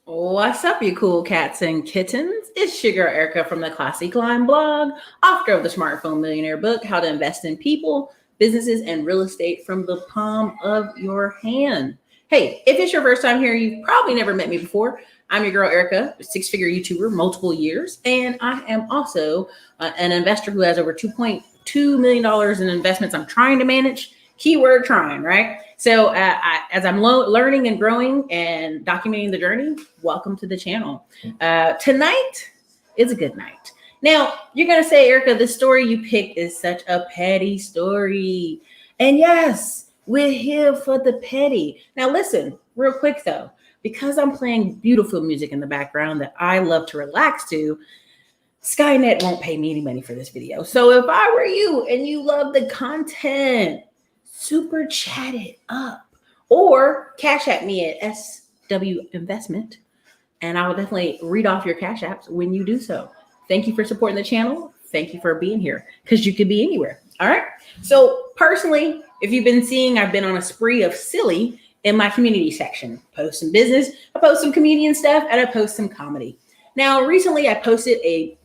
What's up, you cool cats and kittens? It's your girl Erica from the Classy Climb blog, author of the Smartphone Millionaire book, How to Invest in People, Businesses, and Real Estate from the Palm of Your Hand. Hey, if it's your first time here, you've probably never met me before. I'm your girl Erica, a six-figure YouTuber, multiple years, and I am also an investor who has over $2.2 million in investments I'm trying to manage. Keyword trying, right? So as I'm learning and growing and documenting the journey, welcome to the channel. Tonight is a good night. Now, you're going to say, Erica, the story you picked is such a petty story. And yes, we're here for the petty. Now, listen, real quick, though, because I'm playing beautiful music in the background that I love to relax to, Skynet won't pay me any money for this video. So if I were you and you love the content, super chat it up or cash at me at SW Investment, and I will definitely read off your cash apps when you do so. Thank you for supporting the channel. Thank you for being here, because you could be anywhere. All right. So personally, if you've been seeing, I've been on a spree of silly in my community section. Post some business, I post some comedian stuff, and I post some comedy. Now, recently I posted a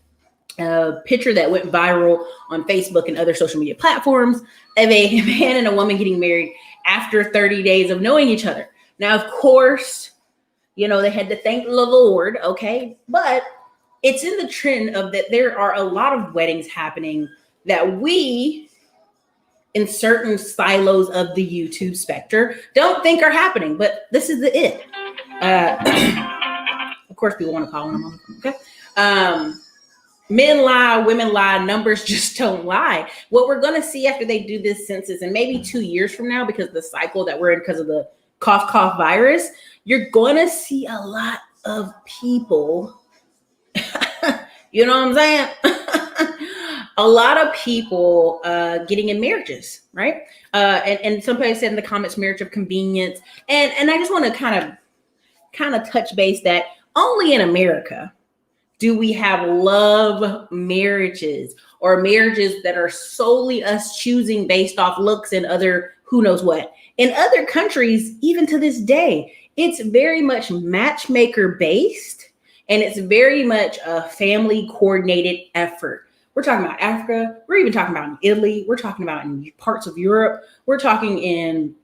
picture that went viral on Facebook and other social media platforms of a man and a woman getting married after 30 days of knowing each other. Now, of course, they had to thank the Lord, okay? But it's in the trend of that there are a lot of weddings happening that we, in certain silos of the YouTube spectrum, don't think are happening, but this is the it. Of course, people want to call them, okay? Men lie, women lie, numbers just don't lie. What we're going to see after they do this census, and maybe 2 years from now, because the cycle that we're in because of the cough virus, you're going to see a lot of people, you know what I'm saying? A lot of people getting in marriages, right? And somebody said in the comments, marriage of convenience. And I just want to kind of touch base that only in America do we have love marriages, or marriages that are solely us choosing based off looks and other who knows what? In other countries, even to this day, it's very much matchmaker based, and it's very much a family coordinated effort. We're talking about Africa. We're even talking about in Italy. We're talking about in parts of Europe. We're talking in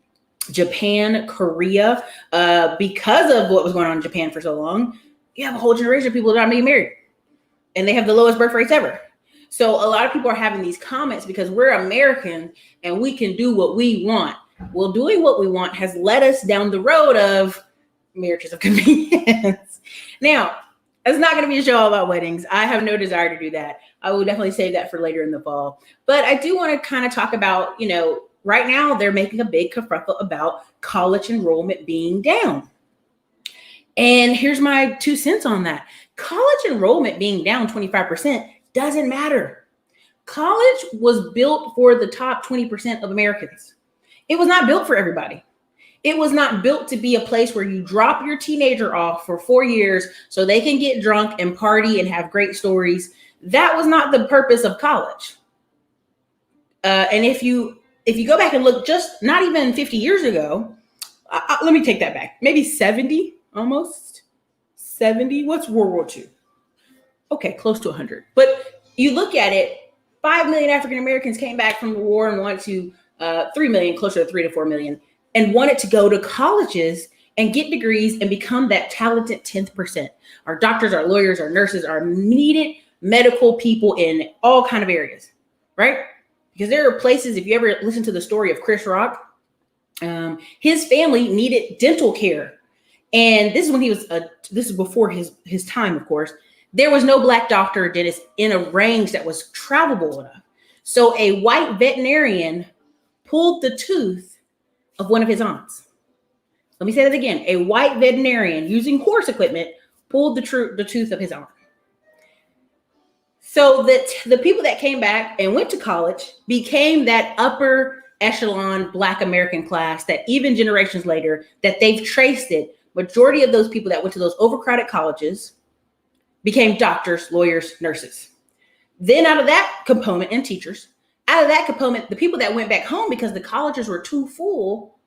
Japan, Korea, because of what was going on in Japan for so long. You have a whole generation of people that are not being married, and they have the lowest birth rates ever. So a lot of people are having these comments because we're American and we can do what we want. Well, doing what we want has led us down the road of marriages of convenience. Now, it's not going to be a show all about weddings. I have no desire to do that. I will definitely save that for later in the fall. But I do want to kind of talk about, right now they're making a big kerfuffle about college enrollment being down. And here's my 2 cents on that. College enrollment being down 25% doesn't matter. College was built for the top 20% of Americans. It was not built for everybody. It was not built to be a place where you drop your teenager off for 4 years so they can get drunk and party and have great stories. That was not the purpose of college. And if you go back and look, just not even 50 years ago, let me take that back. Maybe 70. Almost 70. What's World War II? Okay, close to 100. But you look at it, 5 million African Americans came back from the war and wanted to 3 million, closer to 3 to 4 million, and wanted to go to colleges and get degrees and become that talented 10%. Our doctors, our lawyers, our nurses, our needed medical people in all kind of areas, right? Because there are places, if you ever listen to the story of Chris Rock, his family needed dental care. And this is when this is before his time, of course. There was no black doctor or dentist in a range that was travelable enough. So a white veterinarian pulled the tooth of one of his aunts. Let me say that again. A white veterinarian using horse equipment pulled the tooth of his aunt. So that the people that came back and went to college became that upper echelon Black American class that even generations later that they've traced it. Majority of those people that went to those overcrowded colleges became doctors, lawyers, nurses. Then out of that component, and teachers, out of that component, the people that went back home because the colleges were too full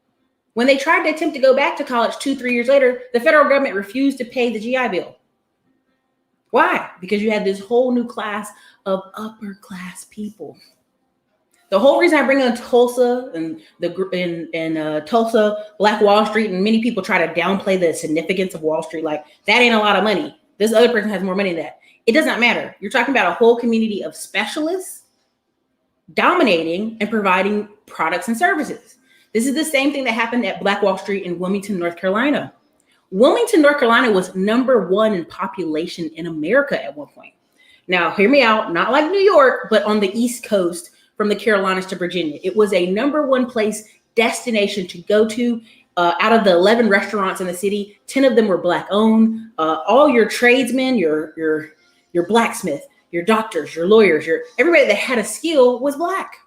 When they tried to attempt to go back to college 2-3 years later, the federal government refused to pay the GI Bill. Why? Because you had this whole new class of upper class people. The whole reason I bring in Tulsa and Tulsa, Black Wall Street, and many people try to downplay the significance of Wall Street, like that ain't a lot of money. This other person has more money than that. It does not matter. You're talking about a whole community of specialists dominating and providing products and services. This is the same thing that happened at Black Wall Street in Wilmington, North Carolina. Wilmington, North Carolina was #1 in population in America at one point. Now, hear me out, not like New York, but on the East Coast from the Carolinas to Virginia. It was a #1 place destination to go to. Out of the 11 restaurants in the city, 10 of them were Black owned. All your tradesmen, your blacksmith, your doctors, your lawyers, everybody that had a skill was Black.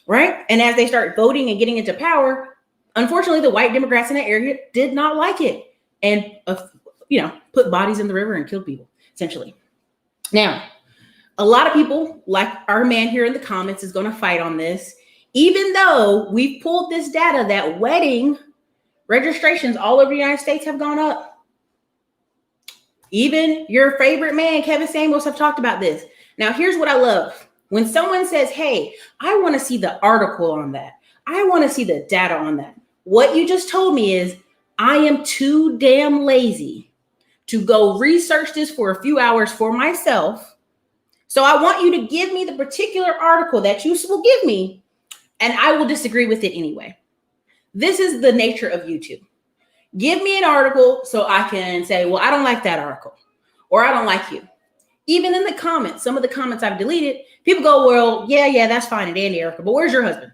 Right? And as they start voting and getting into power, unfortunately, the white Democrats in that area did not like it and, put bodies in the river and killed people, essentially. Now, a lot of people, like our man here in the comments, is going to fight on this, even though we've pulled this data that wedding registrations all over the United States have gone up. Even your favorite man, Kevin Samuels, have talked about this. Now, here's what I love. When someone says, hey, I want to see the article on that. I want to see the data on that. What you just told me is I am too damn lazy to go research this for a few hours for myself. So I want you to give me the particular article that you will give me, and I will disagree with it anyway. This is the nature of YouTube. Give me an article so I can say, well, I don't like that article, or I don't like you. Even in the comments, some of the comments I've deleted, people go, well, yeah, that's fine and dandy, Erica, but where's your husband?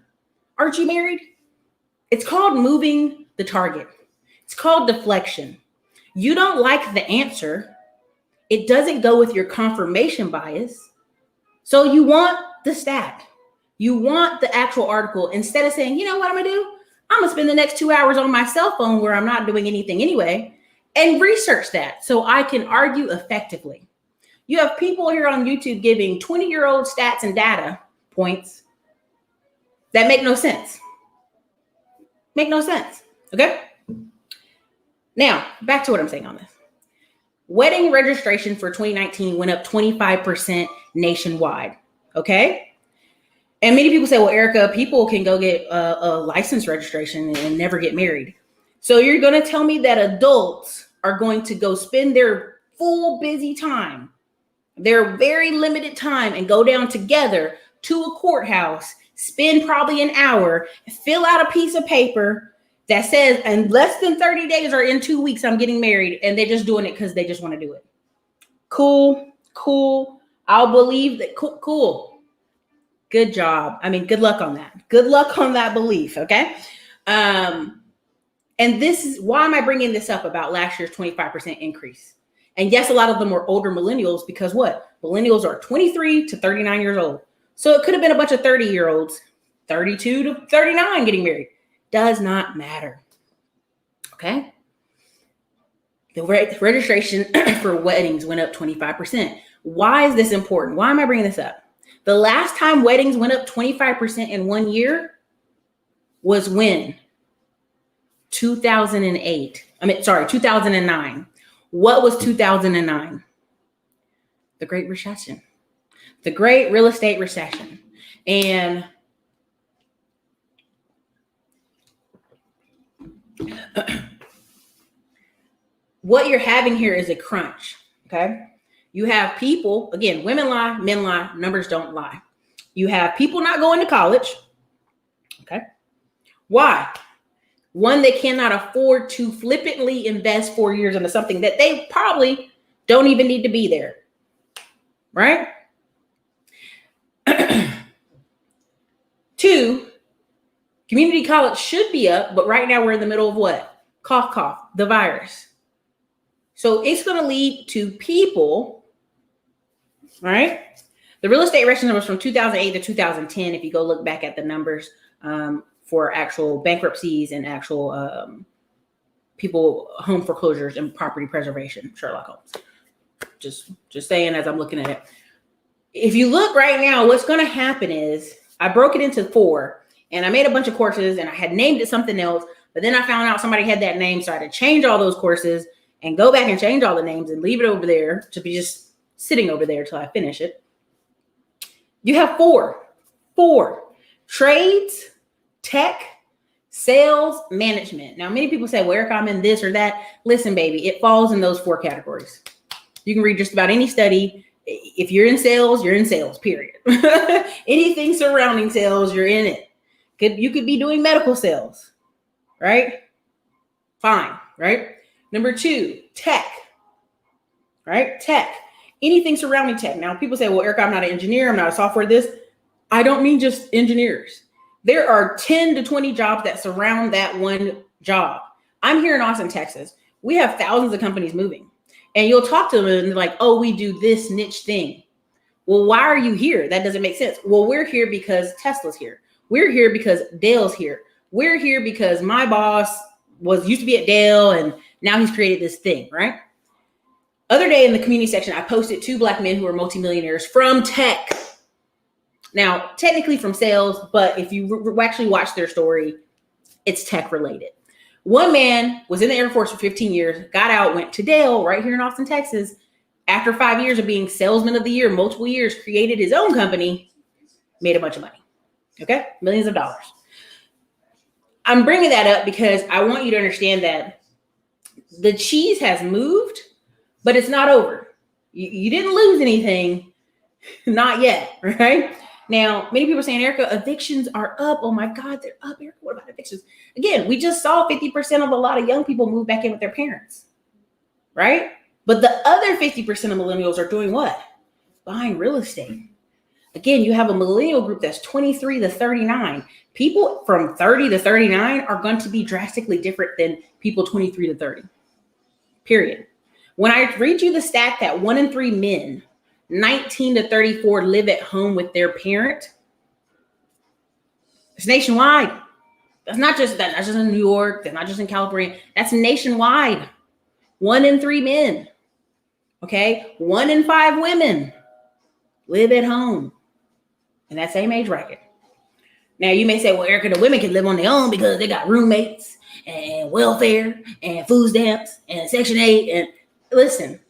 Aren't you married? It's called moving the target. It's called deflection. You don't like the answer. It doesn't go with your confirmation bias. So you want the stat. You want the actual article instead of saying, you know what I'm going to do? I'm going to spend the next 2 hours on my cell phone where I'm not doing anything anyway and research that so I can argue effectively. You have people here on YouTube giving 20-year-old stats and data points that make no sense. Make no sense. Okay? Now, back to what I'm saying on this. Wedding registration for 2019 went up 25% nationwide. Okay? And many people say, well, Erica, people can go get a license registration and never get married. So you're going to tell me that adults are going to go spend their full busy time, their very limited time, and go down together to a courthouse, spend probably an hour, fill out a piece of paper that says in less than 30 days or in 2 weeks, I'm getting married, and they're just doing it because they just want to do it. Cool. I'll believe that. Cool. Good job. I mean, good luck on that. Good luck on that belief. Okay. And this is why am I bringing this up about last year's 25% increase? And yes, a lot of them were older millennials because what? Millennials are 23 to 39 years old. So it could have been a bunch of 30-year-olds, 32 to 39 getting married. Does not matter. Okay. The registration for weddings went up 25%. Why is this important? Why am I bringing this up? The last time weddings went up 25% in 1 year was when? 2009. What was 2009? The Great Recession. The Great Real Estate Recession. And what you're having here is a crunch, okay? You have people, again, women lie, men lie, numbers don't lie. You have people not going to college, okay? Why? One, they cannot afford to flippantly invest 4 years into something that they probably don't even need to be there, right? 2, community college should be up, but right now we're in the middle of what? Cough, cough, the virus. So it's going to lead to people, right? The real estate recession was from 2008 to 2010. If you go look back at the numbers for actual bankruptcies and actual people, home foreclosures and property preservation, Sherlock Holmes. Just saying as I'm looking at it. If you look right now, what's going to happen is I broke it into 4. And I made a bunch of courses and I had named it something else, but then I found out somebody had that name. So I had to change all those courses and go back and change all the names and leave it over there to be just sitting over there till I finish it. You have four trades, tech, sales, management. Now, many people say, well, Erica, I'm in this or that. Listen, baby, it falls in those 4 categories. You can read just about any study. If you're in sales, period. Anything surrounding sales, you're in it. You could be doing medical sales, right? Fine, right? Number 2, tech, right? Tech, anything surrounding tech. Now, people say, well, Erica, I'm not an engineer. I'm not a software this. I don't mean just engineers. There are 10 to 20 jobs that surround that one job. I'm here in Austin, Texas. We have thousands of companies moving. And you'll talk to them and they're like, oh, we do this niche thing. Well, why are you here? That doesn't make sense. Well, we're here because Tesla's here. We're here because Dell's here. We're here because my boss used to be at Dell and now he's created this thing, right? Other day in the community section, I posted 2 Black men who are multimillionaires from tech. Now, technically from sales, but if you actually watch their story, it's tech related. One man was in the Air Force for 15 years, got out, went to Dell right here in Austin, Texas. After 5 years of being salesman of the year, multiple years, created his own company, made a bunch of money. Okay? Millions of dollars. I'm bringing that up because I want you to understand that the cheese has moved, but it's not over. You didn't lose anything. Not yet, right? Now, many people are saying, Erica, evictions are up. Oh my God, they're up. Erica, what about evictions? Again, we just saw 50% of a lot of young people move back in with their parents, right? But the other 50% of millennials are doing what? Buying real estate. Again, you have a millennial group that's 23 to 39. People from 30 to 39 are going to be drastically different than people 23 to 30, period. When I read you the stat that 1 in 3 men 19 to 34 live at home with their parent, it's nationwide. That's not just in New York. That's not just in California. That's nationwide. 1 in 3 men. Okay. 1 in 5 women live at home in that same age bracket. Now you may say, well, Erica, the women can live on their own because they got roommates and welfare and food stamps and Section 8. And listen,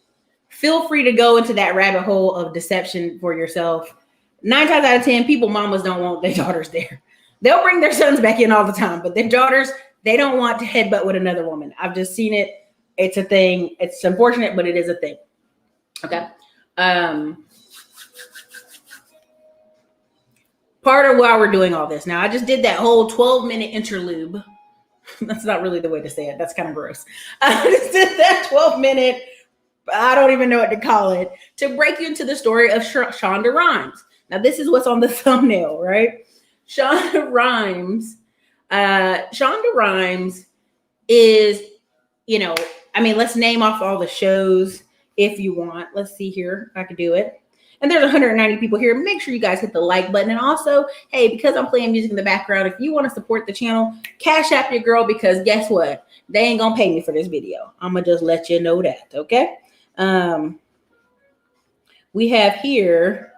feel free to go into that rabbit hole of deception for yourself. 9 times out of 10, mamas don't want their daughters there. They'll bring their sons back in all the time, but their daughters, they don't want to headbutt with another woman. I've just seen it. It's a thing. It's unfortunate, but it is a thing. Okay. Part of why we're doing all this. Now, I just did that whole 12-minute interlude. That's not really the way to say it. That's kind of gross. I just did that 12-minute, I don't even know what to call it, to break you into the story of Shonda Rhimes. Now, this is what's on the thumbnail, right? Shonda Rhimes is, let's name off all the shows if you want. Let's see here. I can do it. And there's 190 people here. Make sure you guys hit the like button. And also, hey, because I'm playing music in the background, if you want to support the channel, cash app your girl, because guess what? They ain't going to pay me for this video. I'm going to just let you know that, okay? We have here,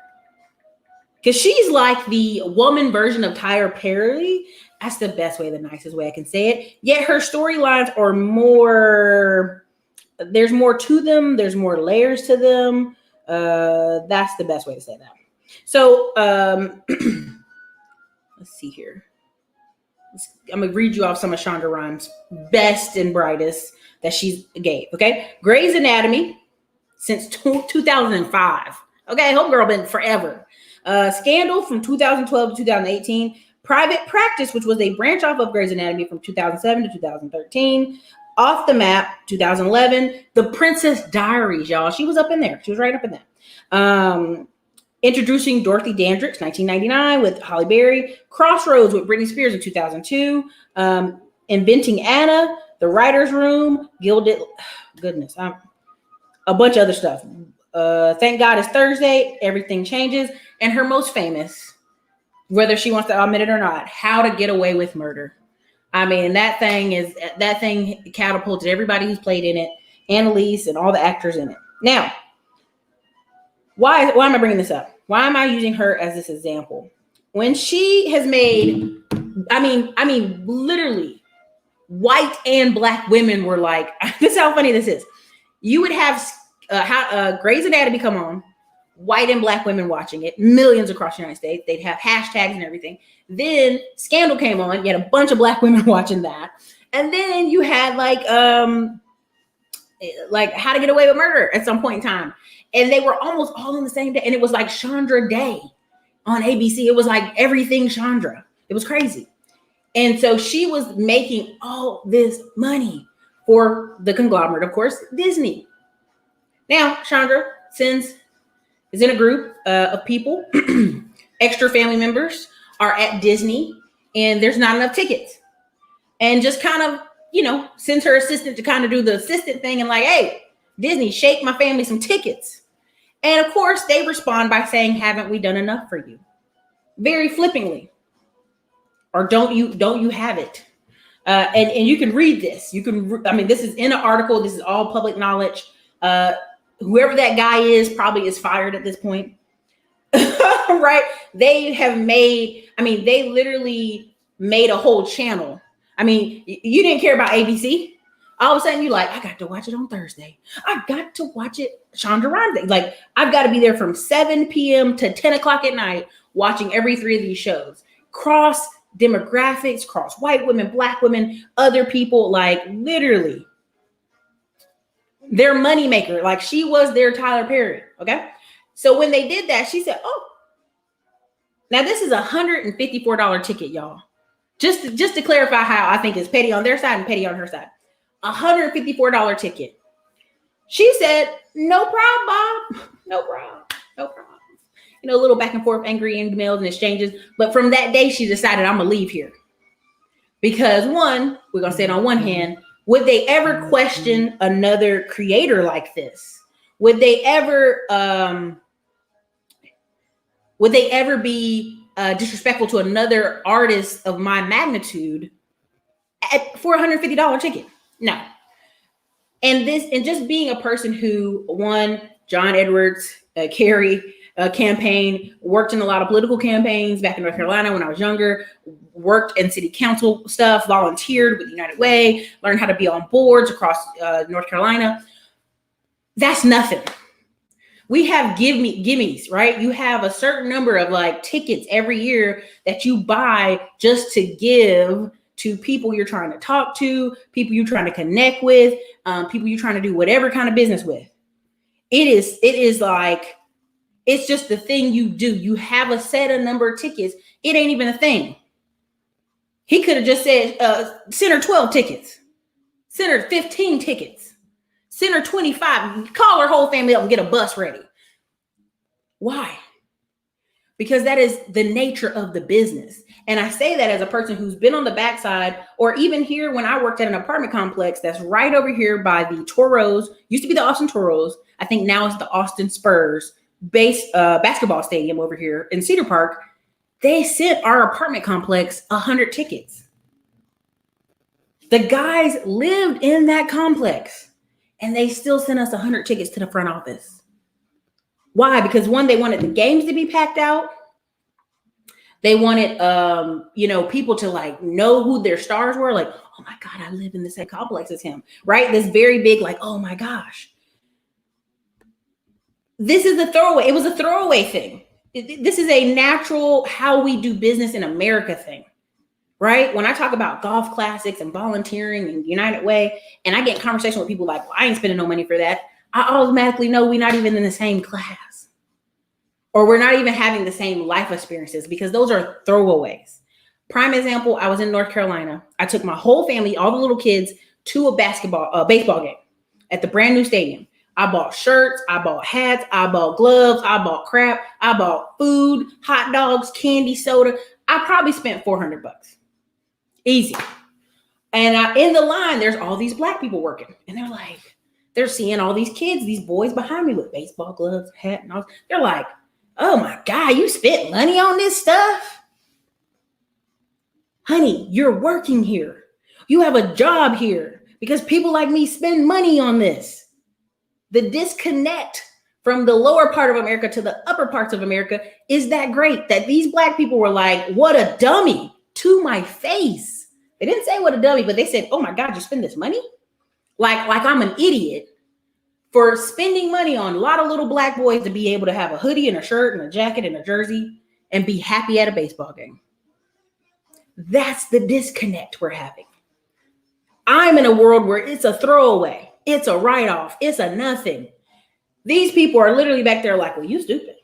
because she's like the woman version of Tyler Perry. That's the best way, the nicest way I can say it. Yet her storylines are more, there's more to them. There's more layers to them. That's the best way to say that. So let's see here. I'm going to read you off some of Shonda Rhimes' best and brightest that she's gave, okay? Grey's Anatomy since 2005. Okay, homegirl been forever. Scandal from 2012 to 2018. Private Practice, which was a branch off of Grey's Anatomy from 2007 to 2013. Off the Map, 2011. The Princess Diaries, y'all. She was up in there. She was right up in there. Introducing Dorothy Dandridge, 1999, with Halle Berry. Crossroads with Britney Spears in 2002. Inventing Anna, The Writer's Room, Gilded, goodness, a bunch of other stuff. Thank God It's Thursday, Everything Changes, and her most famous, whether she wants to admit it or not, How to Get Away with Murder. I mean, that thing catapulted everybody who's played in it, Annalise and all the actors in it. Now, why am I bringing this up? Why am I using her as this example? When she has made I mean, literally, white and black women were like, this is how funny this is. You would have Grey's Anatomy come on, white and black women watching it, millions across the United States. They'd have hashtags and everything. Then Scandal came on. You had a bunch of black women watching that. And then you had like How to Get Away with Murder at some point in time. And they were almost all on the same day. And it was like Chandra Day on ABC. It was like everything Chandra. It was crazy. And so she was making all this money for the conglomerate, of course, Disney. Now, Chandra is in a group of people, extra family members are at Disney, and there's not enough tickets. And just kind of, sends her assistant to kind of do the assistant thing and like, hey, Disney, shake my family some tickets. And of course, they respond by saying, haven't we done enough for you? Very flippantly. Or don't you have it? And you can read this. This is in an article. This is all public knowledge. Whoever that guy is probably is fired at this point. Right? They literally made a whole channel. You didn't care about ABC. All of a sudden, you like, I got to watch it on Thursday. I got to watch it Chandra Rhimes. Like, I've got to be there from 7 p.m. to 10 o'clock at night watching every 3 of these shows. Cross demographics, cross white women, black women, other people, like literally their moneymaker. Like she was their Tyler Perry. Okay. So when they did that, she said, oh, now this is $154 ticket, y'all. Just to clarify how I think it's petty on their side and petty on her side. $154 ticket. She said, no problem, Bob. No problem. No problem. A little back and forth, angry emails and exchanges. But from that day, she decided, I'm going to leave here. Because one, we're going to say it on one hand, would they ever question another creator like this? Would they ever be disrespectful to another artist of my magnitude for a $150 ticket? No. And just being a person who won John Edwards, Kerry, campaign, worked in a lot of political campaigns back in North Carolina when I was younger, worked in city council stuff, volunteered with United Way, learned how to be on boards across North Carolina. That's nothing. We have gimmies, right? You have a certain number of like tickets every year that you buy just to give to people you're trying to talk to, people you're trying to connect with, people you're trying to do whatever kind of business with. It is like, it's just the thing you do. You have a set of number of tickets. It ain't even a thing. He could have just said, send her 12 tickets. Send her 15 tickets. Send her 25. Call her whole family up and get a bus ready. Why? Because that is the nature of the business. And I say that as a person who's been on the backside, or even here when I worked at an apartment complex that's right over here by the Toros, used to be the Austin Toros. I think now it's the Austin Spurs basketball stadium over here in Cedar Park. They sent our apartment complex 100 tickets. The guys lived in that complex and they still sent us 100 tickets to the front office. Why? Because one, they wanted the games to be packed out. They wanted, people to like know who their stars were. Like, oh my God, I live in the same complex as him, right? This very big, like, oh my gosh. This is a throwaway. It was a throwaway thing. This is a natural how we do business in America thing, right? When I talk about golf classics and volunteering and United Way, and I get in conversation with people like, well, I ain't spending no money for that. I automatically know we're not even in the same class, or we're not even having the same life experiences, because those are throwaways. Prime example, I was in North Carolina. I took my whole family, all the little kids, to a baseball game at the brand new stadium. I bought shirts, I bought hats, I bought gloves, I bought crap, I bought food, hot dogs, candy, soda. I probably spent $400. Easy. And in the line, there's all these black people working. And they're seeing all these kids, these boys behind me with baseball gloves, hat, and all. They're like, oh my God, you spent money on this stuff? Honey, you're working here. You have a job here because people like me spend money on this. The disconnect from the lower part of America to the upper parts of America is that great that these black people were like, what a dummy to my face. They didn't say what a dummy, but they said, oh my God, you spend this money? Like I'm an idiot for spending money on a lot of little black boys to be able to have a hoodie and a shirt and a jacket and a jersey and be happy at a baseball game. That's the disconnect we're having. I'm in a world where it's a throwaway. It's a write-off. It's a nothing. These people are literally back there like, well, you stupid.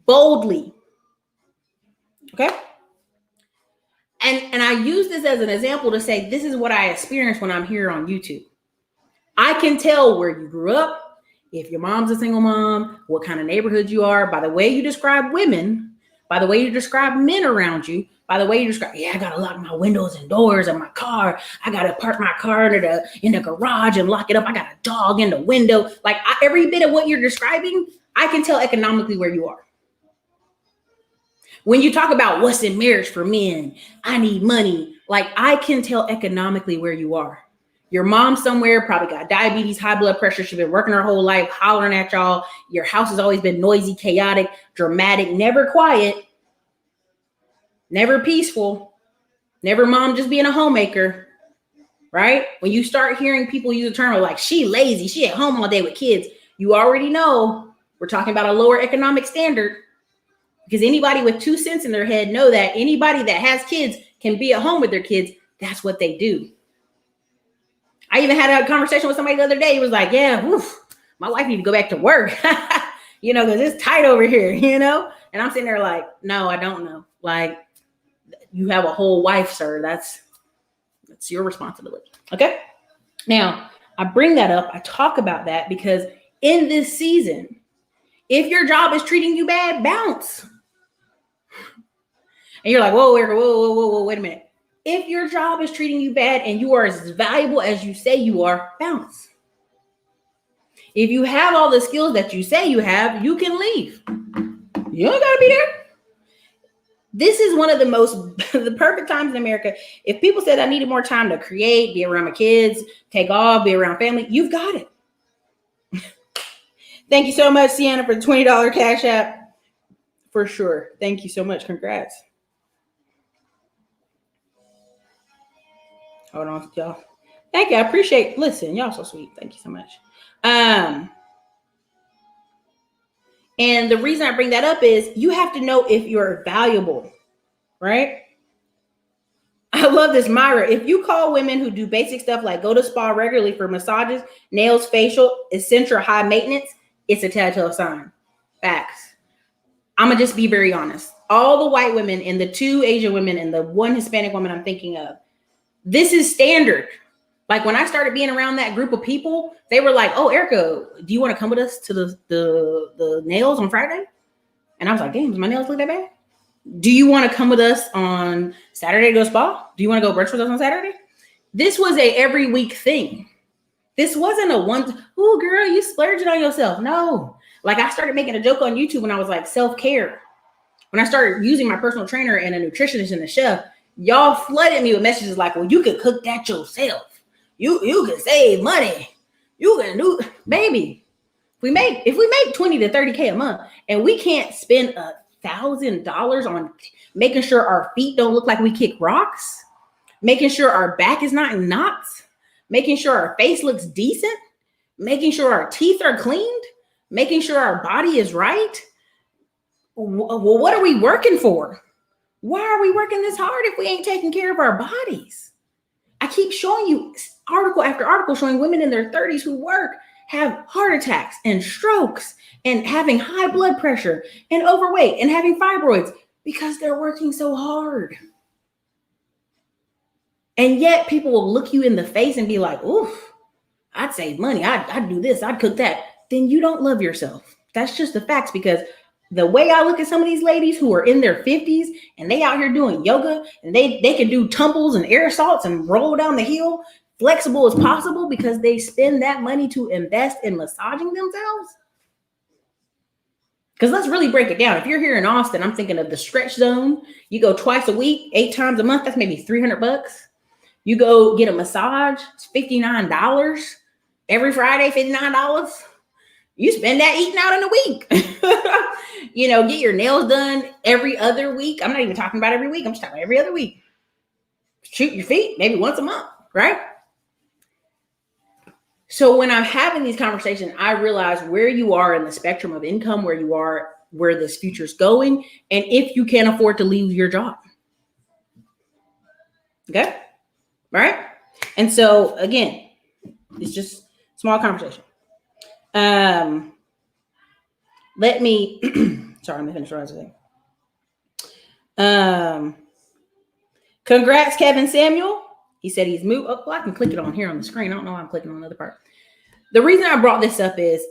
Boldly. Okay? And I use this as an example to say, this is what I experience when I'm here on YouTube. I can tell where you grew up, if your mom's a single mom, what kind of neighborhood you are, by the way you describe women, by the way you describe men around you, by the way you describe, I got to lock my windows and doors of my car. I got to park my car in the garage and lock it up. I got a dog in the window. Like every bit of what you're describing, I can tell economically where you are. When you talk about what's in marriage for men, I need money. Like I can tell economically where you are. Your mom somewhere probably got diabetes, high blood pressure. She's been working her whole life, hollering at y'all. Your house has always been noisy, chaotic, dramatic, never quiet, never peaceful, never mom just being a homemaker, right? When you start hearing people use a term like, she lazy, she at home all day with kids, you already know we're talking about a lower economic standard. Because anybody with 2 cents in their head know that anybody that has kids can be at home with their kids. That's what they do. I even had a conversation with somebody the other day. He was like, yeah, my wife needs to go back to work, because it's tight over here, And I'm sitting there like, no, I don't know. Like, you have a whole wife, sir. That's your responsibility. Okay. Now, I bring that up. I talk about that because in this season, if your job is treating you bad, bounce. And you're like, whoa, Erica, whoa, wait a minute. If your job is treating you bad and you are as valuable as you say you are, bounce. If you have all the skills that you say you have, you can leave. You don't got to be there. This is one of the perfect times in America. If people said I needed more time to create, be around my kids, take off, be around family, you've got it. Thank you so much, Sienna, for the $20 Cash App. For sure. Thank you so much. Congrats. Hold on, y'all. Thank you. I appreciate. Listen, y'all so sweet. Thank you so much. And the reason I bring that up is you have to know if you're valuable, right? I love this, Myra. If you call women who do basic stuff like go to spa regularly for massages, nails, facial, essential, high maintenance, it's a telltale sign. Facts. I'm going to just be very honest. All the white women and the 2 Asian women and the 1 Hispanic woman I'm thinking of, this is standard. Like when I started being around that group of people, they were like, oh, Erica, do you want to come with us to the nails on Friday? And I was like, damn, does my nails look that bad? Do you want to come with us on Saturday to go spa? Do you want to go brunch with us on Saturday? This was a every week thing. This wasn't a one, oh, girl, you splurging on yourself. No. Like I started making a joke on YouTube when I was like self-care. When I started using my personal trainer and a nutritionist and a chef, y'all flooded me with messages like, well, you could cook that yourself. You can save money. You can do, baby. If we make 20 to 30K a month and we can't spend $1,000 on making sure our feet don't look like we kick rocks, making sure our back is not in knots, making sure our face looks decent, making sure our teeth are cleaned, making sure our body is right. Well, what are we working for? Why are we working this hard if we ain't taking care of our bodies? I keep showing you article after article showing women in their 30s who work have heart attacks and strokes and having high blood pressure and overweight and having fibroids because they're working so hard. And yet people will look you in the face and be like, oof, I'd save money. I'd do this. I'd cook that. Then you don't love yourself. That's just the facts, because the way I look at some of these ladies who are in their 50s and they out here doing yoga and they can do tumbles and air assaults and roll down the hill, flexible as possible because they spend that money to invest in massaging themselves. Because let's really break it down. If you're here in Austin, I'm thinking of the Stretch Zone. You go twice a week, 8 times a month. That's maybe $300. You go get a massage. It's $59. Every Friday, $59. You spend that eating out in a week. Get your nails done every other week. I'm not even talking about every week. I'm just talking about every other week. Shoot your feet maybe once a month, right? So when I'm having these conversations, I realize where you are in the spectrum of income, where you are, where this future is going, and if you can't afford to leave your job. Okay? Right? And so again, it's just small conversation. Let me sorry, I'm gonna finish what I was saying. Congrats, Kevin Samuel. He said he's moved. Oh, well, I can click it on here on the screen. I don't know why I'm clicking on another part. The reason I brought this up is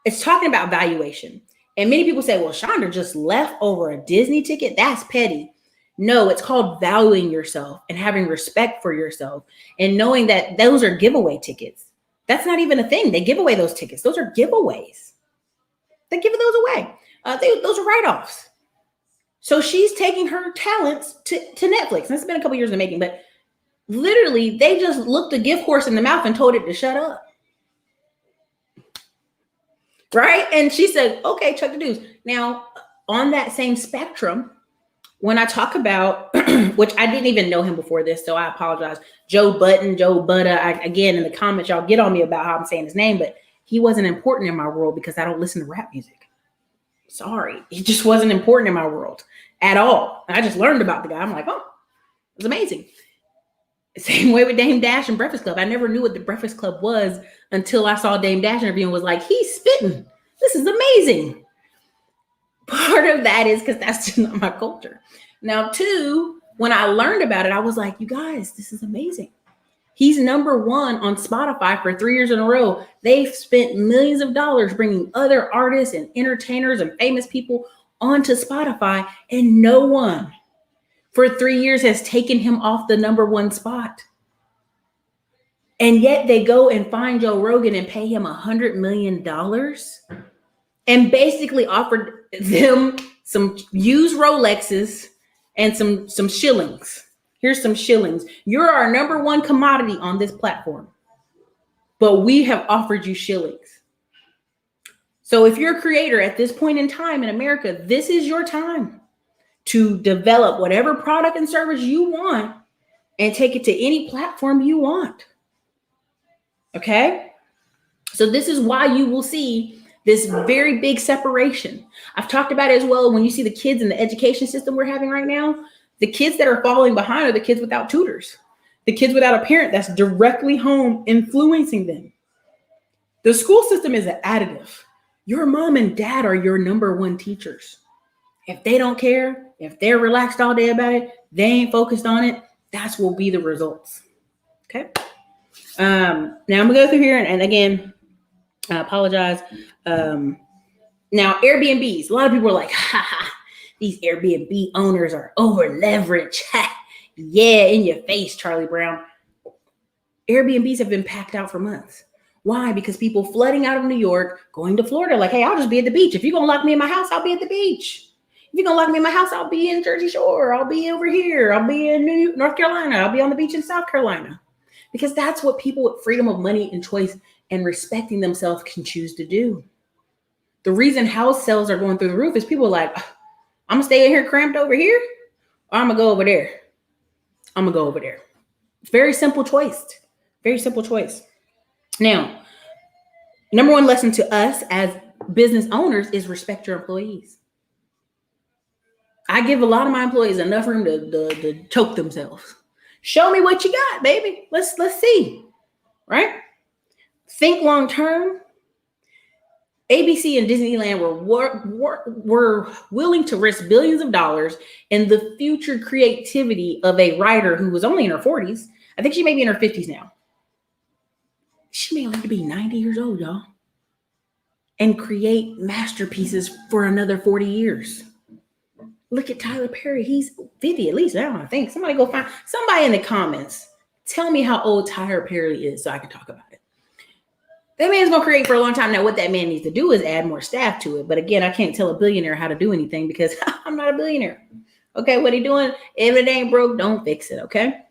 it's talking about valuation. And many people say, well, Chandra just left over a Disney ticket. That's petty. No, it's called valuing yourself and having respect for yourself and knowing that those are giveaway tickets. That's not even a thing. They give away those tickets. Those are giveaways. They give those away. Those are write-offs. So she's taking her talents to Netflix. And it's been a couple years in the making, but literally they just looked a gift horse in the mouth and told it to shut up. Right? And she said, okay, Chuck the dudes. Now, on that same spectrum, when I talk about, which I didn't even know him before this, so I apologize. Joe Budda, again, in the comments, y'all get on me about how I'm saying his name, but he wasn't important in my world because I don't listen to rap music. Sorry. He just wasn't important in my world at all. And I just learned about the guy. I'm like, oh, it's amazing. Same way with Dame Dash and Breakfast Club. I never knew what the Breakfast Club was until I saw Dame Dash interview and was like, he's spitting. This is amazing. Part of that is because that's just not my culture. Now, two, when I learned about it, I was like, you guys, this is amazing. He's number one on Spotify for 3 years in a row. They've spent millions of dollars bringing other artists and entertainers and famous people onto Spotify, and no one for 3 years has taken him off the number one spot. And yet they go and find Joe Rogan and pay him $100 million and basically offered them some used Rolexes and some shillings. Here's some shillings. You're our number one commodity on this platform, but we have offered you shillings. So if you're a creator at this point in time in America, this is your time to develop whatever product and service you want and take it to any platform you want. Okay? So this is why you will see this very big separation. I've talked about it as well. When you see the kids in the education system we're having right now, the kids that are falling behind are the kids without tutors, the kids without a parent that's directly home influencing them. The school system is an additive. Your mom and dad are your number one teachers. If they don't care, if they're relaxed all day about it, they ain't focused on it, that's will be the results. Okay. Now I'm gonna go through here and again, I apologize. Now Airbnbs, a lot of people are like, these Airbnb owners are over leveraged. Yeah, in your face, Charlie Brown. Airbnbs have been packed out for months. Why? Because people flooding out of New York, going to Florida, like, hey, I'll just be at the beach. If you're gonna lock me in my house, I'll be at the beach. If you're gonna lock me in my house, I'll be in Jersey Shore. I'll be over here. I'll be in North Carolina. I'll be on the beach in South Carolina. Because that's what people with freedom of money and choice and respecting themselves can choose to do. The reason house sales are going through the roof is people are like, I'm gonna stay in here cramped over here, or I'm gonna go over there. I'm gonna go over there. It's very simple choice. Very simple choice. Now, number one lesson to us as business owners is respect your employees. I give a lot of my employees enough room to choke themselves. Show me what you got, baby. Let's see, right? Think long term. ABC and Disneyland were willing to risk billions of dollars in the future creativity of a writer who was only in her 40s. I think she may be in her 50s now. She may only be 90 years old, y'all, and create masterpieces for another 40 years. Look at Tyler Perry. He's 50 at least now, I think. Somebody go find somebody in the comments. Tell me how old Tyler Perry is so I can talk about it. That man's going to create for a long time. Now, what that man needs to do is add more staff to it. But again, I can't tell a billionaire how to do anything because I'm not a billionaire. Okay, what he doing? If it ain't broke, don't fix it, okay?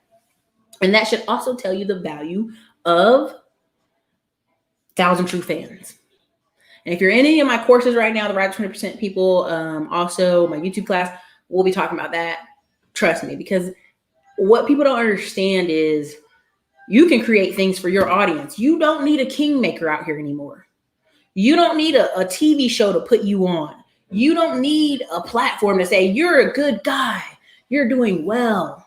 And that should also tell you the value of 1,000 True fans. And if you're in any of my courses right now, the Rise to 20% people, also my YouTube class, we'll be talking about that. Trust me, because what people don't understand is you can create things for your audience. You don't need a kingmaker out here anymore. You don't need a TV show to put you on. You don't need a platform to say, you're a good guy. You're doing well.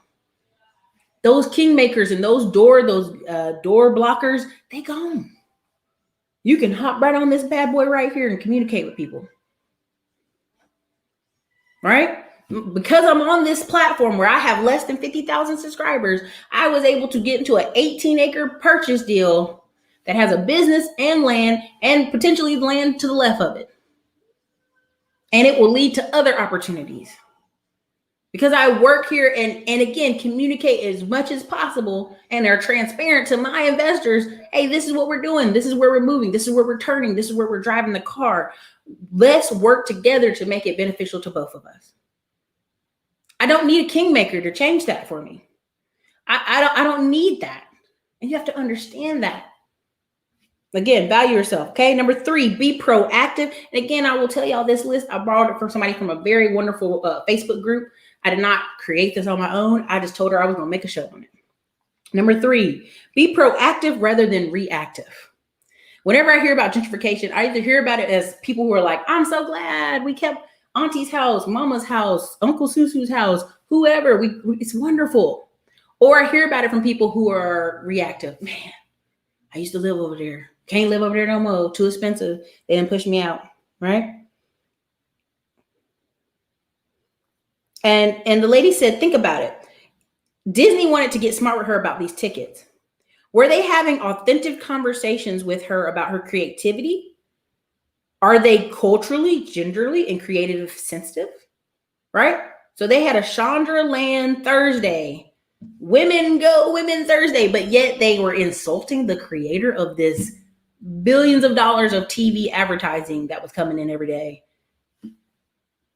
Those kingmakers and those door blockers, they gone. You can hop right on this bad boy right here and communicate with people. Right? Because I'm on this platform where I have less than 50,000 subscribers, I was able to get into an 18-acre purchase deal that has a business and land and potentially land to the left of it. And it will lead to other opportunities. Because I work here and again, communicate as much as possible and are transparent to my investors. Hey, this is what we're doing. This is where we're moving. This is where we're turning. This is where we're driving the car. Let's work together to make it beneficial to both of us. I don't need a kingmaker to change that for me. I don't need that. And you have to understand that. Again, value yourself. Okay. Number 3, be proactive. And again, I will tell y'all this list. I borrowed it from somebody from a very wonderful Facebook group. I did not create this on my own. I just told her I was going to make a show on it. Number 3, be proactive rather than reactive. Whenever I hear about gentrification, I either hear about it as people who are like, I'm so glad we kept Auntie's house, Mama's house, Uncle Susu's house, whoever. It's wonderful. Or I hear about it from people who are reactive. Man, I used to live over there. Can't live over there no more. Too expensive. They didn't push me out. Right? And the lady said, think about it. Disney wanted to get smart with her about these tickets. Were they having authentic conversations with her about her creativity? Are they culturally, genderly, and creative sensitive? Right? So they had a Chandra Land Thursday. Women go women Thursday, but yet they were insulting the creator of this billions of dollars of TV advertising that was coming in every day.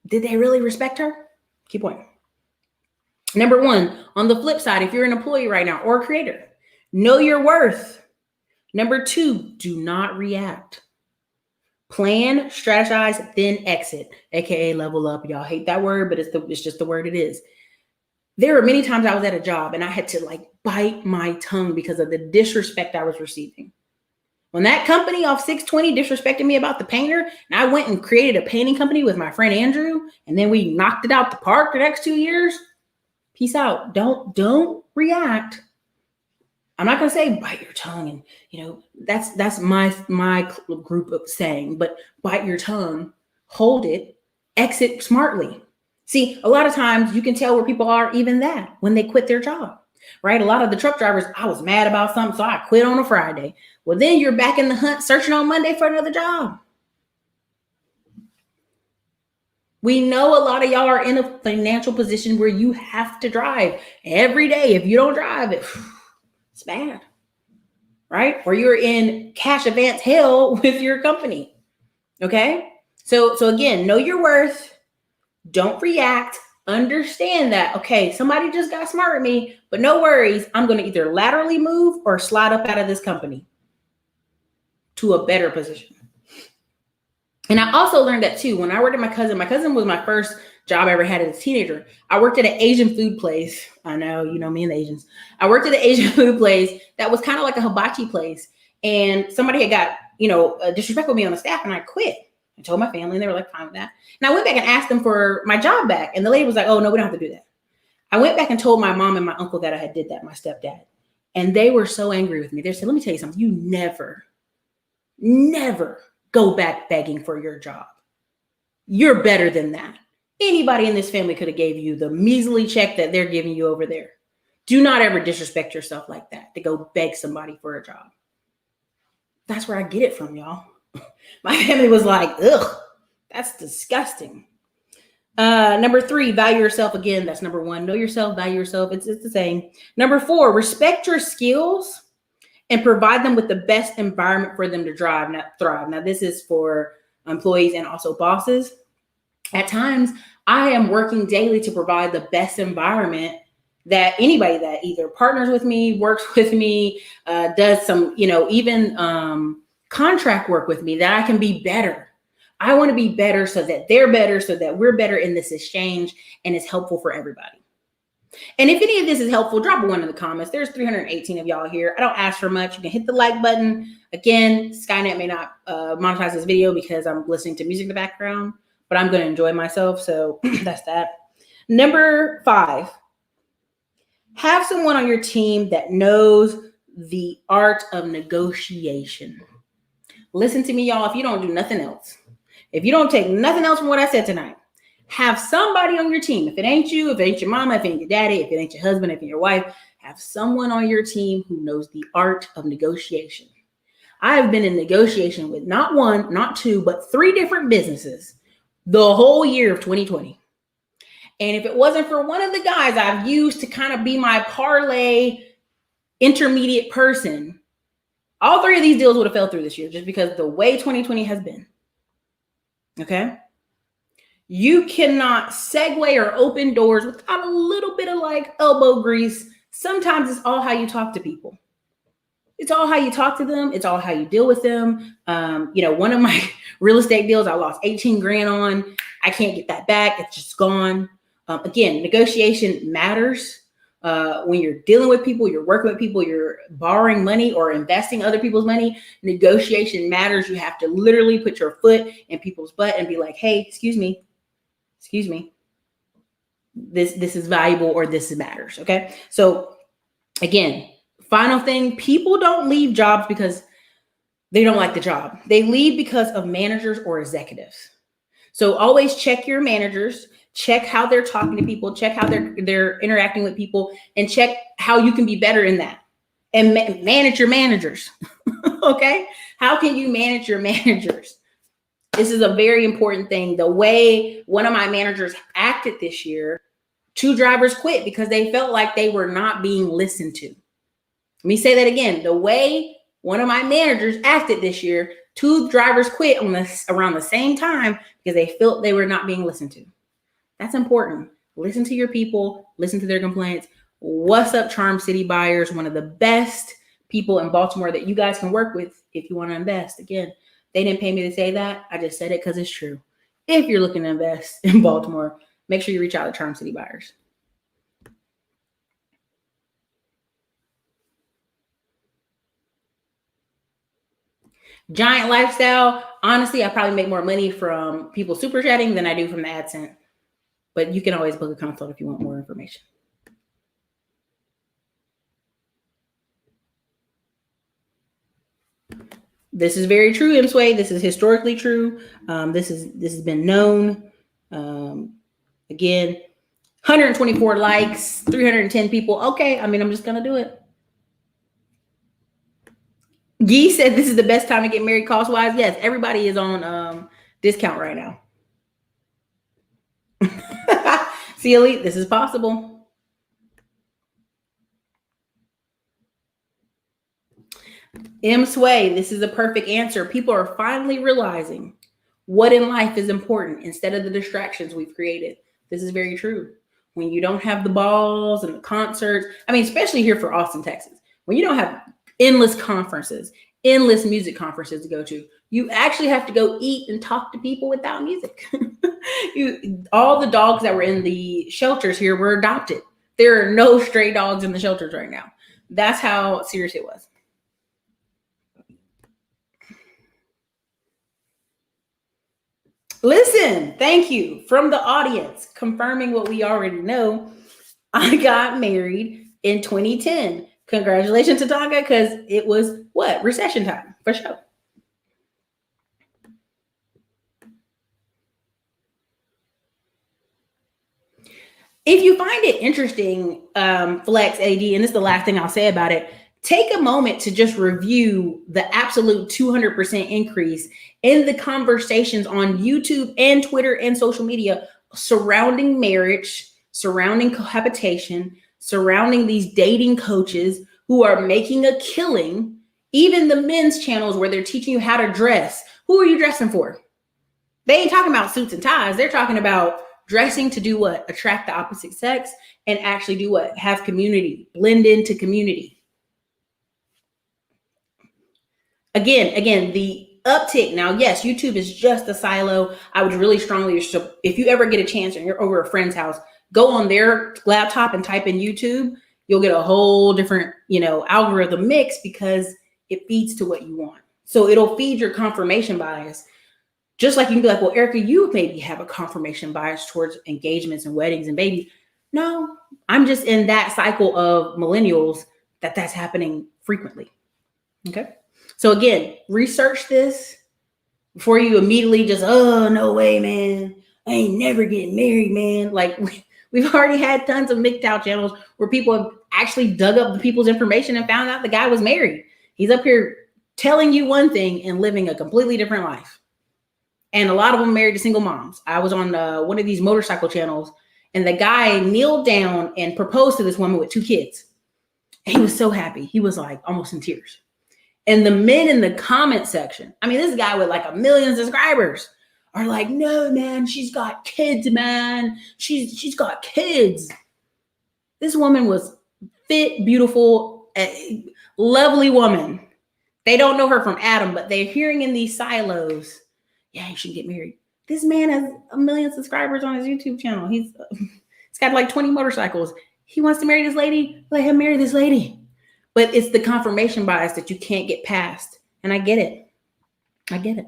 Did they really respect her? Key point. Number 1, on the flip side, if you're an employee right now or a creator, know your worth. Number 2, do not react. Plan, strategize, then exit, aka level up. Y'all hate that word, but it's just the word it is. There were many times I was at a job and I had to bite my tongue because of the disrespect I was receiving. When that company off 620 disrespected me about the painter, and I went and created a painting company with my friend Andrew, and then we knocked it out the park the next 2 years, peace out. Don't react. I'm not going to say bite your tongue, and that's my group of saying, but bite your tongue, hold it, exit smartly. See, a lot of times you can tell where people are even that when they quit their job, right? A lot of the truck drivers, I was mad about something, so I quit on a Friday. Well, then you're back in the hunt searching on Monday for another job. We know a lot of y'all are in a financial position where you have to drive every day. If you don't drive, it's bad, right? Or you're in cash advance hell with your company, okay? So again, know your worth. Don't react. Understand that, okay, somebody just got smart with me, but no worries. I'm going to either laterally move or slide up out of this company to a better position. And I also learned that too. When I worked at my cousin was my first job I ever had as a teenager. I worked at an Asian food place. I know, me and the Asians. I worked at an Asian food place that was kind of like a hibachi place. And somebody had got, disrespectful me on the staff, and I quit. I told my family and they were like, fine with that. And I went back and asked them for my job back. And the lady was like, oh no, we don't have to do that. I went back and told my mom and my uncle that I had did that, my stepdad. And they were so angry with me. They said, let me tell you something. You never go back begging for your job. You're better than that. Anybody in this family could have gave you the measly check that they're giving you over there. Do not ever disrespect yourself like that to go beg somebody for a job. That's where I get it from, y'all. My family was like, ugh, that's disgusting. Number 3, value yourself. Again, that's number 1. Know yourself, value yourself. It's the same. Number 4, respect your skills and provide them with the best environment for them to thrive. Now, this is for employees and also bosses. At times, I am working daily to provide the best environment that anybody that either partners with me, works with me, does some, even contract work with me, that I can be better. I want to be better so that they're better, so that we're better in this exchange, and it's helpful for everybody. And if any of this is helpful, drop a 1 in the comments. There's 318 of y'all here. I don't ask for much. You can hit the like button. Again, Skynet may not monetize this video because I'm listening to music in the background, but I'm going to enjoy myself. So that's that. Number 5, have someone on your team that knows the art of negotiation. Listen to me, y'all. If you don't do nothing else, if you don't take nothing else from what I said tonight, have somebody on your team. If it ain't you, if it ain't your mama, if it ain't your daddy, if it ain't your husband, if it ain't your wife, have someone on your team who knows the art of negotiation. I have been in negotiation with not 1, not 2, but 3 different businesses the whole year of 2020. And if it wasn't for one of the guys I've used to kind of be my parlay intermediate person, all 3 of these deals would have fell through this year just because the way 2020 has been. Okay? You cannot segue or open doors without a little bit of like elbow grease. Sometimes it's all how you talk to people. It's all how you talk to them. It's all how you deal with them. One of my real estate deals, I lost 18 grand on. I can't get that back. It's just gone. Again, negotiation matters. When you're dealing with people, you're working with people, you're borrowing money or investing other people's money, negotiation matters. You have to literally put your foot in people's butt and be like, hey, excuse me, this is valuable or this matters. Okay. So again, final thing, people don't leave jobs because they don't like the job. They leave because of managers or executives. So always check your managers, check how they're talking to people, check how they're interacting with people, and check how you can be better in that. And manage your managers. Okay. How can you manage your managers? This is a very important thing. The way one of my managers acted this year, 2 drivers quit because they felt like they were not being listened to. Let me say that again. The way one of my managers acted this year, 2 drivers quit around the same time because they felt they were not being listened to. That's important. Listen to your people. Listen to their complaints. What's up, Charm City buyers? One of the best people in Baltimore that you guys can work with if you want to invest. Again, they didn't pay me to say that. I just said it because it's true. If you're looking to invest in Baltimore, make sure you reach out to Charm City buyers. Giant lifestyle. Honestly, I probably make more money from people super chatting than I do from the AdSense. But you can always book a consult if you want more information. This is very true, M. Sway. This is historically true. This has been known. Again, 124 likes, 310 people. Okay, I'm just gonna do it. Gee said this is the best time to get married cost-wise. Yes, everybody is on discount right now. See, Elite, this is possible. M. Sway, this is a perfect answer. People are finally realizing what in life is important instead of the distractions we've created. This is very true. When you don't have the balls and the concerts, especially here for Austin, Texas, when you don't have endless conferences, endless music conferences to go to, you actually have to go eat and talk to people without music. All the dogs that were in the shelters here were adopted. There are no stray dogs in the shelters right now. That's how serious it was. Listen, thank you from the audience, confirming what we already know. I got married in 2010. Congratulations to Tonga, because it was recession time for sure. If you find it interesting, Flex AD, and this is the last thing I'll say about it, take a moment to just review the absolute 200% increase in the conversations on YouTube and Twitter and social media surrounding marriage, surrounding cohabitation, surrounding these dating coaches who are making a killing, even the men's channels where they're teaching you how to dress. Who are you dressing for? They ain't talking about suits and ties. They're talking about dressing to do what? Attract the opposite sex and actually do what? Have community, blend into community. Again, the uptick now, yes, YouTube is just a silo. I would really strongly, if you ever get a chance and you're over a friend's house, go on their laptop and type in YouTube. You'll get a whole different, algorithm mix because it feeds to what you want. So it'll feed your confirmation bias. Just like you can be like, well, Erica, you maybe have a confirmation bias towards engagements and weddings and babies. No, I'm just in that cycle of millennials that's happening frequently. Okay. So again, research this before you immediately just, oh, no way, man. I ain't never getting married, man. Like we've already had tons of MGTOW channels where people have actually dug up the people's information and found out the guy was married. He's up here telling you one thing and living a completely different life. And a lot of them married to single moms. I was on one of these motorcycle channels and the guy kneeled down and proposed to this woman with 2 kids. And he was so happy. He was like almost in tears. And the men in the comment section, I mean, this guy with like 1 million subscribers are like, no, man, she's got kids, man. She's got kids. This woman was fit, beautiful, lovely woman. They don't know her from Adam, but they're hearing in these silos, yeah, you should get married. This man has 1 million subscribers on his YouTube channel. He's got like 20 motorcycles. He wants to marry this lady. Let him marry this lady. But it's the confirmation bias that you can't get past. And I get it. I get it.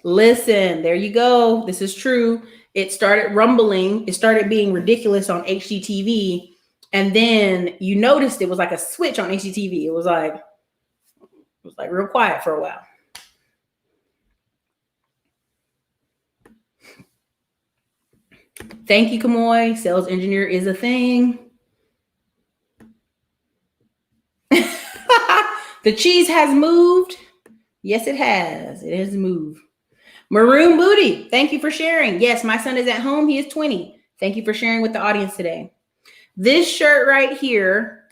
Listen, there you go. This is true. It started rumbling. It started being ridiculous on HGTV. And then you noticed it was like a switch on HGTV. It was like real quiet for a while. Thank you, Kamoy. Sales engineer is a thing. The cheese has moved. Yes, it has. It has moved. Maroon Booty, thank you for sharing. Yes, my son is at home. He is 20. Thank you for sharing with the audience today. This shirt right here,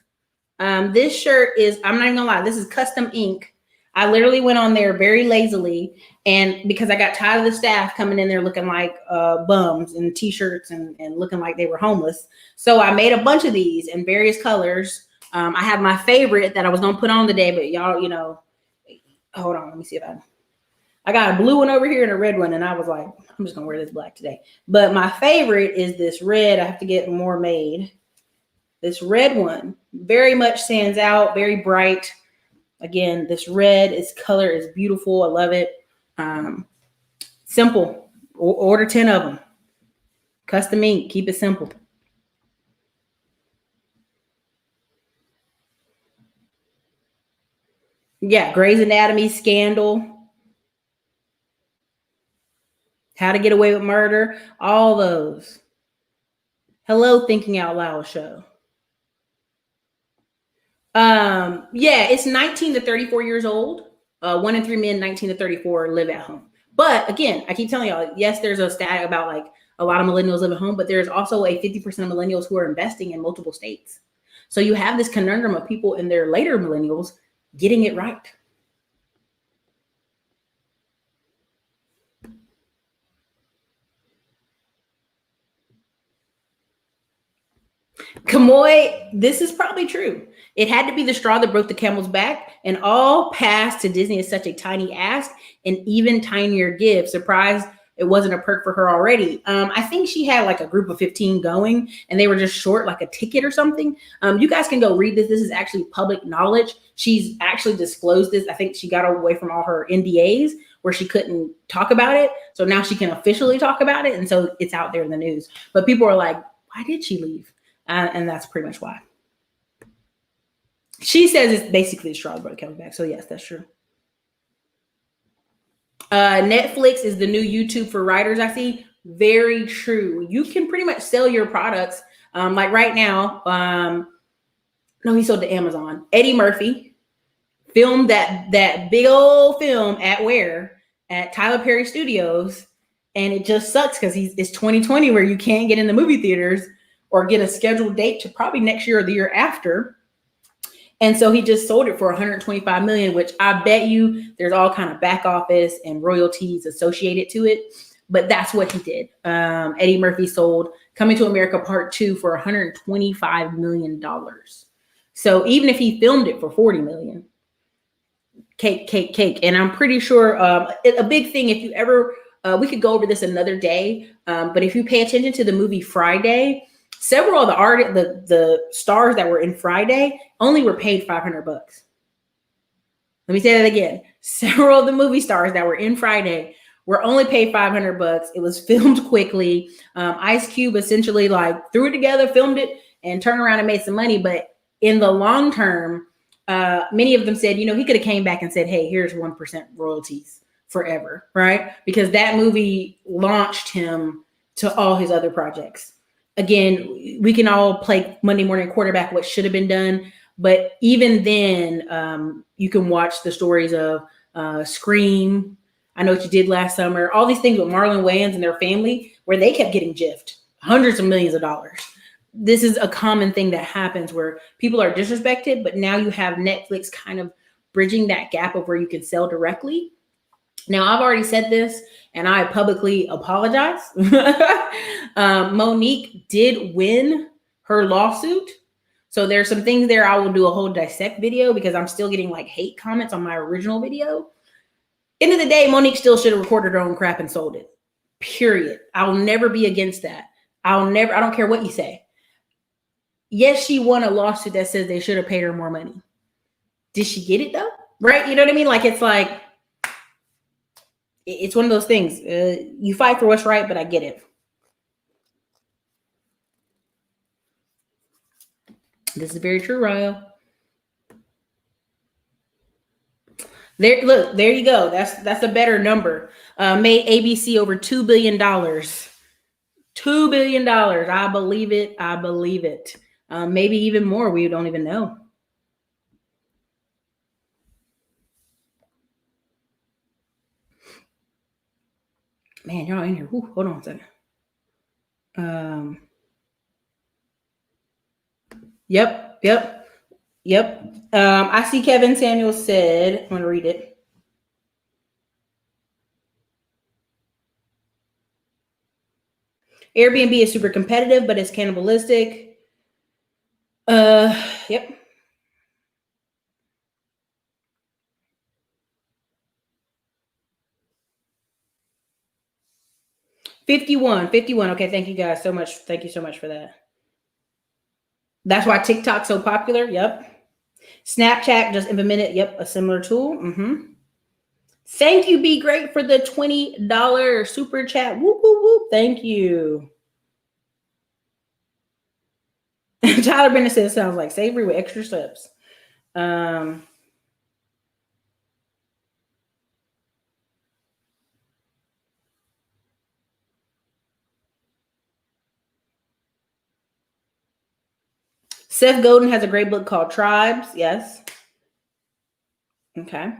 this shirt is, I'm not even gonna lie, this is custom ink. I literally went on there very lazily, and because I got tired of the staff coming in there looking like bums in t-shirts and looking like they were homeless. So I made a bunch of these in various colors. I have my favorite that I was gonna put on today, but y'all, hold on, let me see if I got a blue one over here and a red one, and I was like, I'm just gonna wear this black today. But my favorite is this red. I have to get more made. This red one very much stands out, very bright. Again, this red, its color is beautiful. I love it. Simple. Order 10 of them. Custom ink. Keep it simple. Yeah, Grey's Anatomy, Scandal, How to Get Away with Murder, all those. Hello, Thinking Out Loud show. Yeah, it's 19 to 34 years old. 1 in 3 men 19 to 34 live at home. But again, I keep telling y'all, yes, there's a stat about like a lot of millennials live at home, but there's also a 50% of millennials who are investing in multiple states. So you have this conundrum of people in their later millennials getting it right. Kamoy, this is probably true. It had to be the straw that broke the camel's back, and all pass to Disney is such a tiny ask, and even tinier give. Surprised it wasn't a perk for her already. I think she had like a group of 15 going, and they were just short like a ticket or something. You guys can go read this. This is actually public knowledge. She's actually disclosed this. I think she got away from all her NDAs where she couldn't talk about it. So now she can officially talk about it, and so it's out there in the news. But people are like, why did she leave? And that's pretty much why. She says it's basically a straw that comes back. So yes, that's true. Netflix is the new YouTube for writers. I see. Very true. You can pretty much sell your products. Like right now, no, he sold to Amazon. Eddie Murphy filmed that big old film at Tyler Perry Studios, and it just sucks because it's 2020 where you can't get in the movie theaters or get a scheduled date to probably next year or the year after. And so he just sold it for 125 million, which I bet you there's all kind of back office and royalties associated to it. But that's what he did. Eddie Murphy sold Coming to America Part 2 for $125 million. So even if he filmed it for 40 million, cake. And I'm pretty sure a big thing, if you ever, we could go over this another day, but if you pay attention to the movie Friday, several of the stars that were in Friday only were paid $500. Let me say that again. Several of the movie stars that were in Friday were only paid $500. It was filmed quickly. Ice Cube essentially like threw it together, filmed it, and turned around and made some money. But in the long term, many of them said, he could have came back and said, hey, here's 1% royalties forever, right? Because that movie launched him to all his other projects. Again, we can all play Monday morning quarterback, what should have been done. But even then, you can watch the stories of Scream, I Know What You Did Last Summer, all these things with Marlon Wayans and their family, where they kept getting gyffed hundreds of millions of dollars. This is a common thing that happens where people are disrespected, but now you have Netflix kind of bridging that gap of where you can sell directly. Now, I've already said this, and I publicly apologize. Monique did win her lawsuit. So there's some things there I will do a whole dissect video because I'm still getting like hate comments on my original video. End of the day, Monique still should have recorded her own crap and sold it. Period. I'll never be against that. I don't care what you say. Yes, she won a lawsuit that says they should have paid her more money. Did she get it though? Right? You know what I mean? Like, it's one of those things. You fight for what's right, but I get it. This is very true, Ryo. There, look, there you go. That's a better number. Made ABC over $2 billion. $2 billion. I believe it. Maybe even more. We don't even know. Man, y'all in here. Ooh, hold on a second. Yep. I see Kevin Samuel said, I'm going to read it. Airbnb is super competitive, but it's cannibalistic. Yep. 51. Okay, thank you guys so much. Thank you so much for that. That's why TikTok's so popular. Yep. Snapchat just implemented, a similar tool. Thank you, Be Great, for the $20 super chat. Whoop, whoop, whoop. Thank you. Tyler Bennett says sounds like savory with extra steps. Seth Godin has a great book called Tribes. Yes. Okay.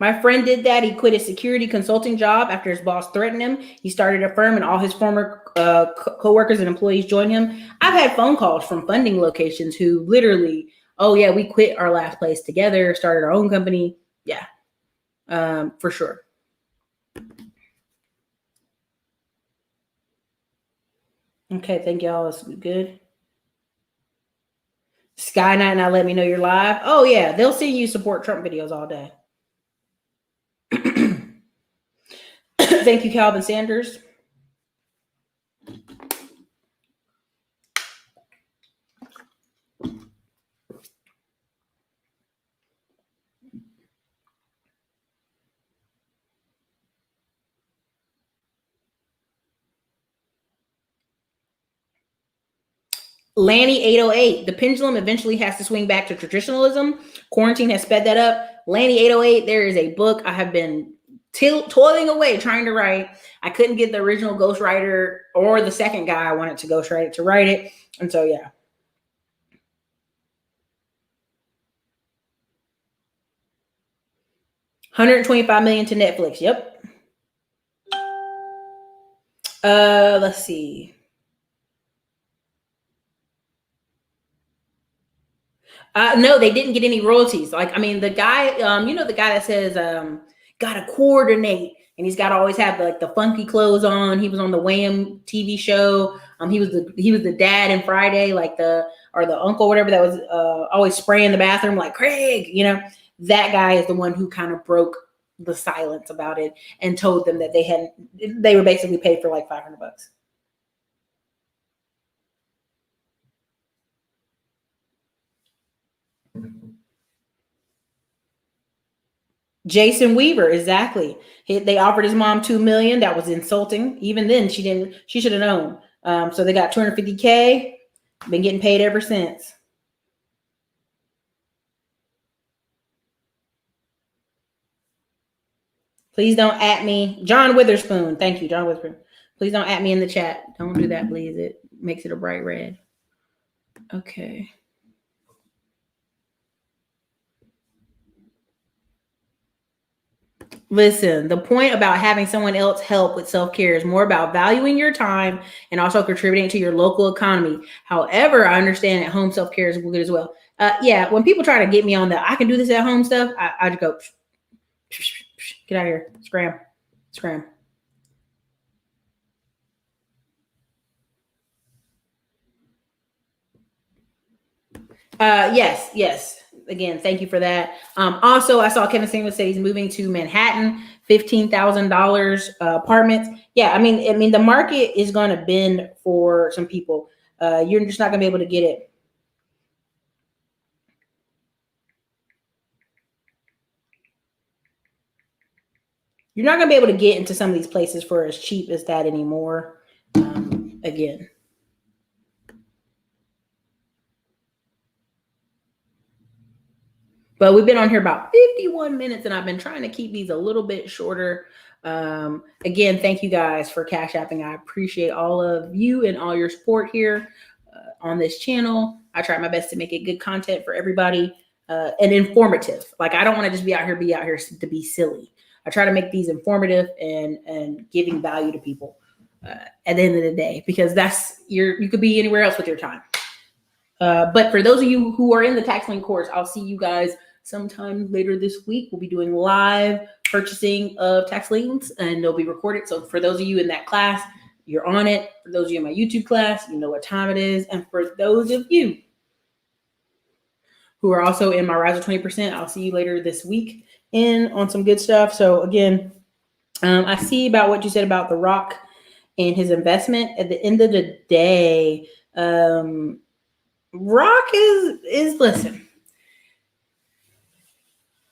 My friend did that. He quit his security consulting job after his boss threatened him. He started a firm and all his former co-workers and employees joined him. I've had phone calls from funding locations who literally, oh yeah, we quit our last place together, started our own company. Yeah, for sure. Okay, thank y'all. It's good. Sky Night now let me know you're live. Oh yeah, they'll see you support Trump videos all day. Thank you, Calvin Sanders. Lanny 808, the pendulum eventually has to swing back to traditionalism. Quarantine has sped that up. Lanny 808, there is a book I have been toiling away trying to write. I couldn't get the original ghostwriter or the second guy I wanted to ghostwrite it to write it. And so, yeah. $125 million to Netflix. Yep. Let's see. No, they didn't get any royalties. Like, I mean, the guy, the guy that says, gotta coordinate and he's got to always have the funky clothes on. He was on the Wham TV show. He was the dad in Friday, like the uncle, whatever, that was always spraying the bathroom like Craig. That guy is the one who kind of broke the silence about it and told them that they were basically paid for like $500. Jason Weaver, exactly. They offered his mom $2 million. That was insulting. Even then, she didn't. She should have known. So they got $250K. Been getting paid ever since. Please don't at me, John Witherspoon. Thank you, John Witherspoon. Please don't at me in the chat. Don't do that, please. It makes it a bright red. Okay. Listen, the point about having someone else help with self-care is more about valuing your time and also contributing to your local economy. However, I understand at home self-care is good as well. Yeah, when people try to get me on the I can do this at home stuff, I just go, get out of here, scram. Yes. Again, thank you for that. Also, I saw Kevin Samuels say he's moving to Manhattan, $15,000 apartments. Yeah, I mean, the market is going to bend for some people. You're just not going to be able to get it. You're not going to be able to get into some of these places for as cheap as that anymore. Again. But we've been on here about 51 minutes, and I've been trying to keep these a little bit shorter. Again, thank you guys for Cash Apping. I appreciate all of you and all your support here on this channel. I try my best to make it good content for everybody and informative. Like, I don't want to just be out here to be silly. I try to make these informative and giving value to people at the end of the day, because you could be anywhere else with your time. But for those of you who are in the tax lien course, I'll see you guys sometime later this week. We'll be doing live purchasing of tax liens, and they'll be recorded. So for those of you in that class, you're on it. For those of you in my YouTube class, you know what time it is. And for those of you who are also in my Riser 20%, I'll see you later this week on some good stuff. So again, I see about what you said about The Rock and his investment. At the end of the day, Rock is listen.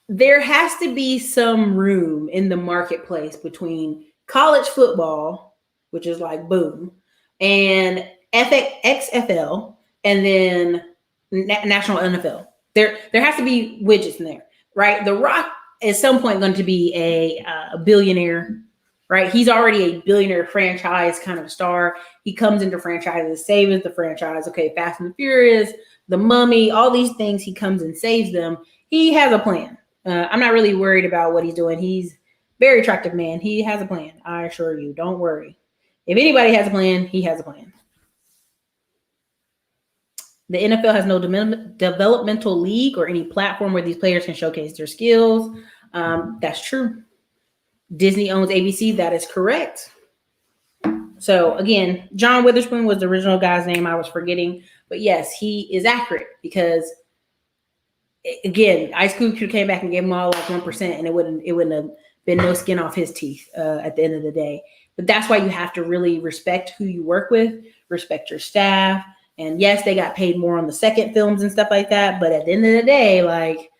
There has to be some room in the marketplace between college football, which is like boom, and XFL, and then national NFL. There has to be widgets in there, right? The Rock at some point going to be a billionaire, right? He's already a billionaire franchise kind of star. He comes into franchises, saves the franchise. Okay, Fast and the Furious, The Mummy, all these things, he comes and saves them. He has a plan. I'm not really worried about what he's doing. He's a very attractive man. He has a plan. I assure you. Don't worry. If anybody has a plan, he has a plan. The NFL has no developmental league or any platform where these players can showcase their skills. That's true. Disney owns ABC. That is correct. So again, John Witherspoon was the original guy's name I was forgetting. But yes, he is accurate, because again, Ice Cube came back and gave him all like 1%, and it wouldn't have been no skin off his teeth at the end of the day. But that's why you have to really respect who you work with, respect your staff. And yes, they got paid more on the second films and stuff like that. But at the end of the day, like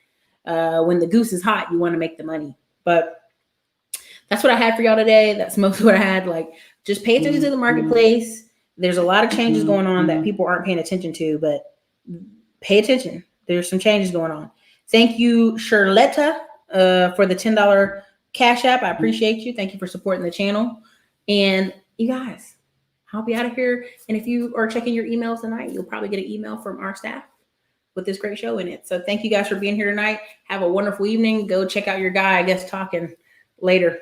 when the goose is hot, you want to make the money. But that's what I had for y'all today. That's mostly what I had. Like, just pay attention to the marketplace. There's a lot of changes going on that people aren't paying attention to, but pay attention. There's some changes going on. Thank you, Charletta, for the $10 Cash App. I appreciate you. Thank you for supporting the channel. And you guys, I'll be out of here. And if you are checking your emails tonight, you'll probably get an email from our staff with this great show in it. So thank you guys for being here tonight. Have a wonderful evening. Go check out your guy, I guess, talking later.